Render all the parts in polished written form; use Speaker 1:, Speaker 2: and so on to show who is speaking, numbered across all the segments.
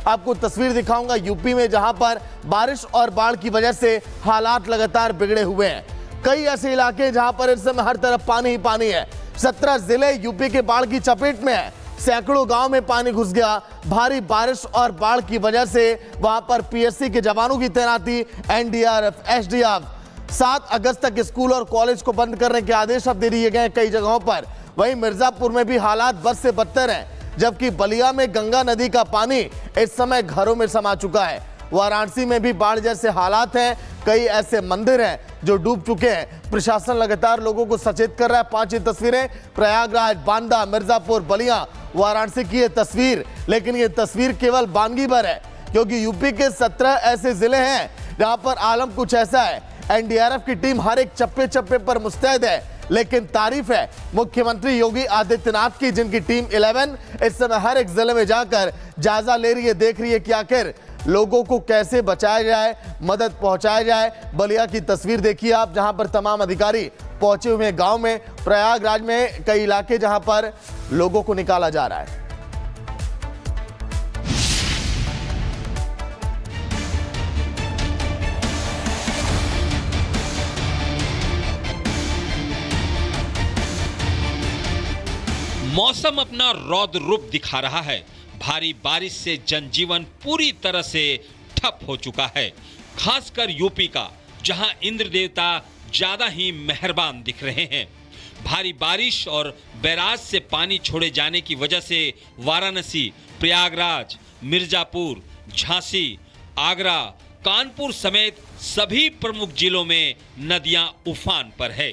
Speaker 1: आपको तस्वीर दिखाऊंगा यूपी में, जहां पर बारिश और बाढ़ की वजह से हालात लगातार बिगड़े हुए हैं। कई ऐसे इलाके जहां पर इस समय हर तरफ पानी ही पानी है। 17 जिले यूपी के बाढ़ की चपेट में है। सैकड़ों गांव में पानी घुस गया। भारी बारिश और बाढ़ की वजह से वहां पर पीएससी के जवानों की तैनाती, एनडीआरएफ, एसडीआरएफ, 7 अगस्त तक स्कूल और कॉलेज को बंद करने के आदेश अब दे दिए गए कई जगहों पर। वहीं मिर्जापुर में भी हालात बद से बदतर हैं, जबकि बलिया में गंगा नदी का पानी इस समय घरों में समा चुका है। वाराणसी में भी बाढ़ जैसे हालात हैं। कई ऐसे मंदिर हैं जो डूब चुके हैं। प्रशासन लगातार लोगों को सचेत कर रहा है। 5 तस्वीरें प्रयागराज, बांदा, मिर्जापुर, बलिया, वाराणसी की ये तस्वीर। लेकिन ये तस्वीर केवल बानगी भर है, क्योंकि यूपी के 17 ऐसे जिले हैं जहां पर आलम कुछ ऐसा है। एनडीआरएफ की टीम हर एक चप्पे चप्पे पर मुस्तैद है। लेकिन तारीफ है मुख्यमंत्री योगी आदित्यनाथ की, जिनकी टीम 11 इस समय हर एक जिले में जाकर जायजा ले रही है, देख रही है कि आखिर लोगों को कैसे बचाया जाए, मदद पहुंचाया जाए। बलिया की तस्वीर देखिए आप, जहां पर तमाम अधिकारी पहुंचे हुए हैं गांव में। प्रयागराज में कई इलाके जहां पर लोगों को निकाला जा रहा है।
Speaker 2: मौसम अपना रौद्र रूप दिखा रहा है। भारी बारिश से जनजीवन पूरी तरह से ठप हो चुका है, खासकर यूपी का, जहां इंद्र देवता ज्यादा ही मेहरबान दिख रहे हैं। भारी बारिश और बैराज से पानी छोड़े जाने की वजह से वाराणसी, प्रयागराज, मिर्जापुर, झांसी, आगरा, कानपुर समेत सभी प्रमुख जिलों में नदियां उफान पर है।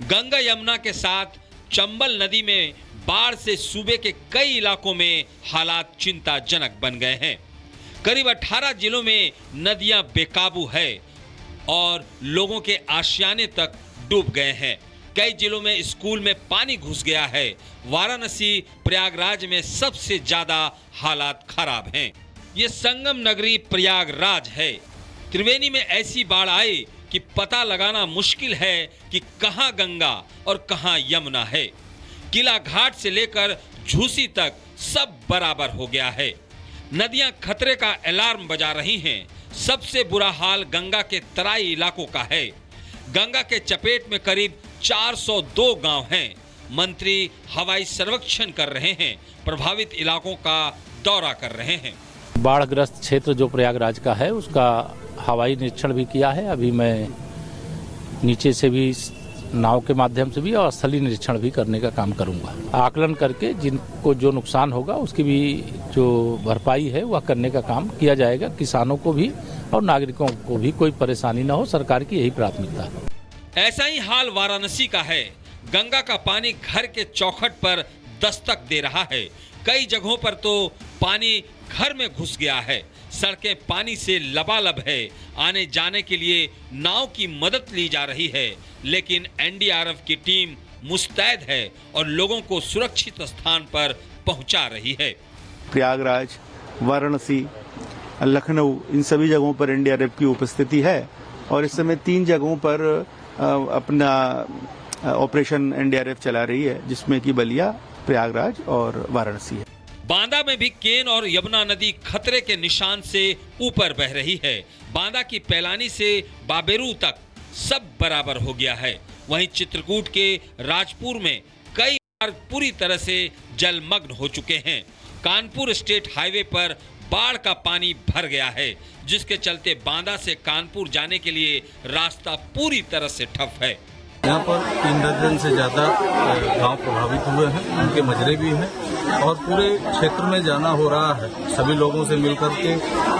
Speaker 2: गंगा यमुना के साथ चंबल नदी में बाढ़ से सूबे के कई इलाकों में हालात चिंताजनक बन गए हैं। करीब 18 जिलों में नदियां बेकाबू है और लोगों के आशियाने तक डूब गए हैं। कई जिलों में स्कूल में पानी घुस गया है। वाराणसी, प्रयागराज में सबसे ज्यादा हालात खराब हैं। ये संगम नगरी प्रयागराज है। त्रिवेणी में ऐसी बाढ़ आई कि पता लगाना मुश्किल है कि कहां गंगा और कहां यमुना है। किला घाट से लेकर झूसी तक सब बराबर हो गया है। नदियां खतरे का अलार्म बजा रही हैं। सबसे बुरा हाल गंगा के तराई इलाकों का है। गंगा के चपेट में करीब 402 गांव हैं। मंत्री हवाई सर्वेक्षण कर रहे हैं, प्रभावित इलाकों का दौरा कर रहे हैं।
Speaker 3: बाढ़ग्रस्त क्षेत्र जो प्रयागराज का है उसका हवाई निरीक्षण भी किया है। अभी मैं नीचे से भी, नाव के माध्यम से भी और स्थलीय निरीक्षण भी करने का काम करूंगा। आकलन करके जिनको जो नुकसान होगा उसकी भी जो भरपाई है वह करने का काम किया जाएगा। किसानों को भी और नागरिकों को भी कोई परेशानी न हो, सरकार की यही प्राथमिकता है।
Speaker 2: ऐसा ही हाल वाराणसी का है। गंगा का पानी घर के चौखट पर दस्तक दे रहा है। कई जगहों पर तो पानी घर में घुस गया है। सड़कें पानी से लबालब है। आने जाने के लिए नाव की मदद ली जा रही है, लेकिन एनडीआरएफ की टीम मुस्तैद है और लोगों को सुरक्षित स्थान पर पहुंचा रही है।
Speaker 4: प्रयागराज, वाराणसी, लखनऊ, इन सभी जगहों पर एनडीआरएफ की उपस्थिति है और इस समय 3 जगहों पर अपना ऑपरेशन एनडीआरएफ चला रही है, जिसमें कि बलिया, प्रयागराज और वाराणसी है।
Speaker 2: बांदा में भी केन और यमुना नदी खतरे के निशान से ऊपर बह रही है। बांदा की पैलानी से बाबेरू तक सब बराबर हो गया है। वहीं चित्रकूट के राजपुर में कई मार्ग पूरी तरह से जलमग्न हो चुके हैं। कानपुर स्टेट हाईवे पर बाढ़ का पानी भर गया है, जिसके चलते बांदा से कानपुर जाने के लिए रास्ता पूरी तरह से ठप है।
Speaker 5: यहाँ पर 3 दर्जन से ज्यादा गांव प्रभावित हुए हैं, उनके मजरे भी हैं और पूरे क्षेत्र में जाना हो रहा है। सभी लोगों से मिलकर के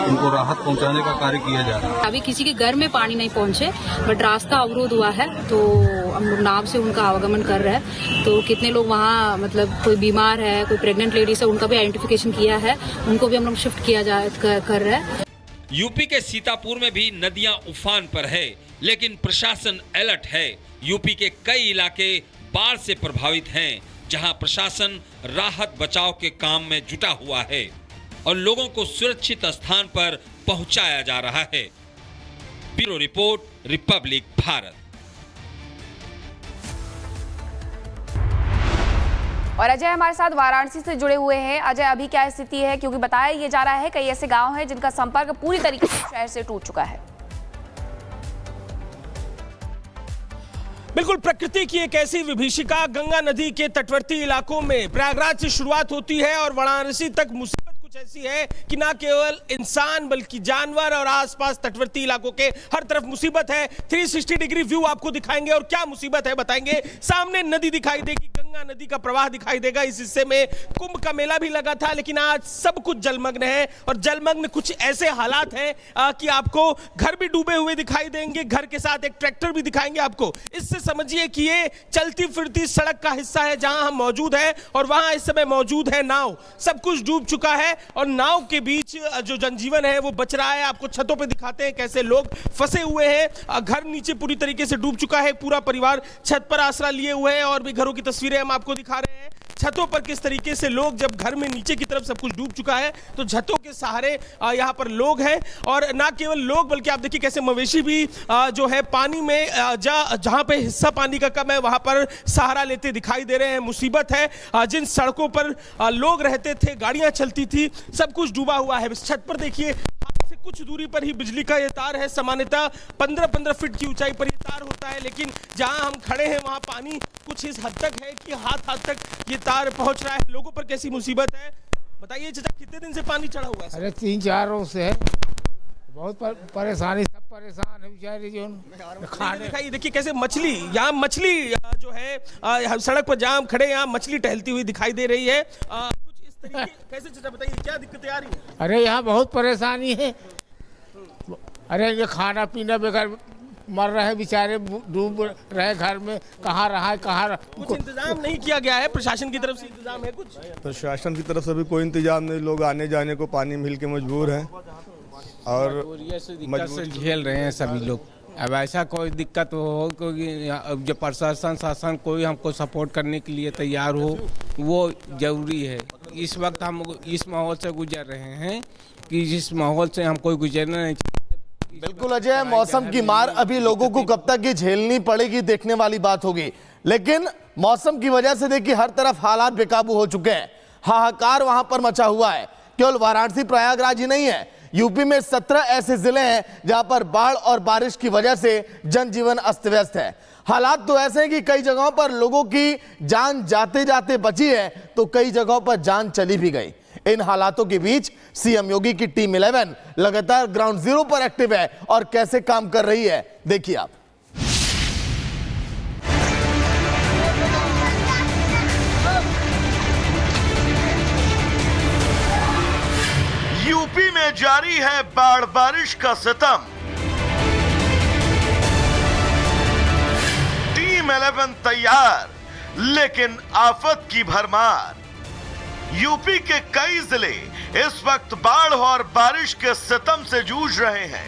Speaker 5: उनको राहत पहुंचाने का कार्य किया जा रहा है।
Speaker 6: अभी किसी के घर में पानी नहीं पहुंचे, बट रास्ता अवरोध हुआ है, तो हम लोग नाव से उनका आवागमन कर रहे हैं। तो कितने लोग वहाँ, मतलब कोई बीमार है, कोई प्रेग्नेंट लेडीज है, उनका भी आइडेंटिफिकेशन किया है, उनको भी हम लोग शिफ्ट किया कर रहे हैं।
Speaker 2: यूपी के सीतापुर में भी नदियां उफान पर है, लेकिन प्रशासन अलर्ट है। यूपी के कई इलाके बाढ़ से प्रभावित हैं, जहां प्रशासन राहत बचाव के काम में जुटा हुआ है और लोगों को सुरक्षित स्थान पर पहुंचाया जा रहा है। Bureau report, Republic Bharat.
Speaker 7: और अजय हमारे साथ वाराणसी से जुड़े हुए हैं। अजय, अभी क्या स्थिति है, क्योंकि बताया ये जा रहा है कई ऐसे गांव हैं जिनका संपर्क पूरी तरीके से शहर से टूट चुका है।
Speaker 8: बिल्कुल, प्रकृति की एक ऐसी विभीषिका गंगा नदी के तटवर्ती इलाकों में प्रयागराज से शुरुआत होती है और वाराणसी तक मुसीबत कुछ ऐसी है कि ना केवल इंसान बल्कि जानवर और आसपास तटवर्ती इलाकों के हर तरफ मुसीबत है। 360 डिग्री व्यू आपको दिखाएंगे और क्या मुसीबत है बताएंगे। सामने नदी दिखाई देगी, गंगा नदी का प्रवाह दिखाई देगा। इस हिस्से में कुंभ का मेला भी लगा था, लेकिन आज सब कुछ जलमग्न है और जलमग्न कुछ ऐसे हालात हैं कि आपको घर भी डूबे हुए दिखाई देंगे, घर के साथ एक ट्रैक्टर भी दिखाएंगे आपको। इससे समझिए कि ये चलती फिरती सड़क का हिस्सा है जहां हम मौजूद हैं और वहां इस समय मौजूद है नाव। सब कुछ डूब चुका है और नाव के बीच जो जनजीवन है वो बच रहा है। आपको छतों पे दिखाते हैं कैसे लोग फंसे हुए हैं। घर नीचे पूरी तरीके से डूब चुका है, पूरा परिवार छत पर आसरा लिए हुए है और भी घरों की तस्वीरें हम आपको दिखा रहे हैं। छतों पर किस तरीके से लोग, जब घर में नीचे की तरफ सब कुछ डूब चुका है तो छतों के सहारे यहाँ पर लोग हैं। और ना केवल लोग बल्कि आप देखिए कैसे मवेशी भी जो है पानी में जहाँ पे हिस्सा पानी का कम है वहाँ पर सहारा लेते दिखाई दे रहे हैं। मुसीबत है, जिन सड़कों पर लोग रहते थे, गाड़ियाँ चलती थी, सब कुछ डूबा हुआ है। छत पर देखिए से कुछ दूरी पर ही बिजली का ये तार है। सामान्यतः 15-15 फीट की ऊंचाई पर ये तार होता है, लेकिन जहां हम खड़े हैं वहां पानी कुछ इस हद तक है कि हाथ तक ये तार पहुंच रहा है। लोगों पर कैसी मुसीबत है बताइए चाचा, कितने दिन से पानी चढ़ा हुआ है?
Speaker 9: अरे 3-4 रोज से है, बहुत परेशानी, सब परेशान है बेचारे जो खाने।
Speaker 8: दिखाइए, देखिए कैसे मछली, यहाँ मछली जो है सड़क पर जहाँ हम खड़े यहाँ मछली टहलती हुई दिखाई दे रही है। कैसे चाचा बताइए क्या दिक्कतें आ रही हैं?
Speaker 9: अरे यहाँ बहुत परेशानी है। अरे ये खाना पीना बगैर मर रहे बेचारे, डूब रहे घर में। कहाँ रहा है कहाँ
Speaker 8: कुछ इंतजाम नहीं किया गया है? प्रशासन की तरफ से इंतजाम है कुछ?
Speaker 10: प्रशासन की तरफ से भी कोई इंतजाम नहीं। लोग आने जाने को पानी मिल के मजबूर हैं और
Speaker 9: दिक्कत से झेल रहे हैं सभी लोग। अब ऐसा कोई दिक्कत हो, क्योंकि जो प्रशासन शासन कोई हमको सपोर्ट करने के लिए तैयार हो वो जरूरी है। इस वक्त हम इस माहौल से गुजर रहे हैं कि जिस माहौल से हम कोई गुजरना नहीं।
Speaker 1: बिल्कुल अजय, मौसम की मार अभी लोगों को कब तक ये झेलनी पड़ेगी देखने वाली बात होगी, लेकिन मौसम की वजह से देखिए हर तरफ हालात बेकाबू हो चुके हैं। हाहाकार वहां पर मचा हुआ है। केवल वाराणसी प्रयागराज ही नहीं है, यूपी में 17 ऐसे जिले हैं जहां पर बाढ़ और बारिश की वजह से जनजीवन अस्त व्यस्त है। हालात तो ऐसे हैं कि कई जगहों पर लोगों की जान जाते जाते बची है तो कई जगहों पर जान चली भी गई। इन हालातों के बीच सीएम योगी की टीम 11 लगातार ग्राउंड जीरो पर एक्टिव है और कैसे काम कर रही है देखिए आप।
Speaker 11: यूपी में जारी है बाढ़ बारिश का सितम। टीम 11 तैयार, लेकिन आफत की भरमार। यूपी के कई जिले इस वक्त बाढ़ और बारिश के सितम से जूझ रहे हैं।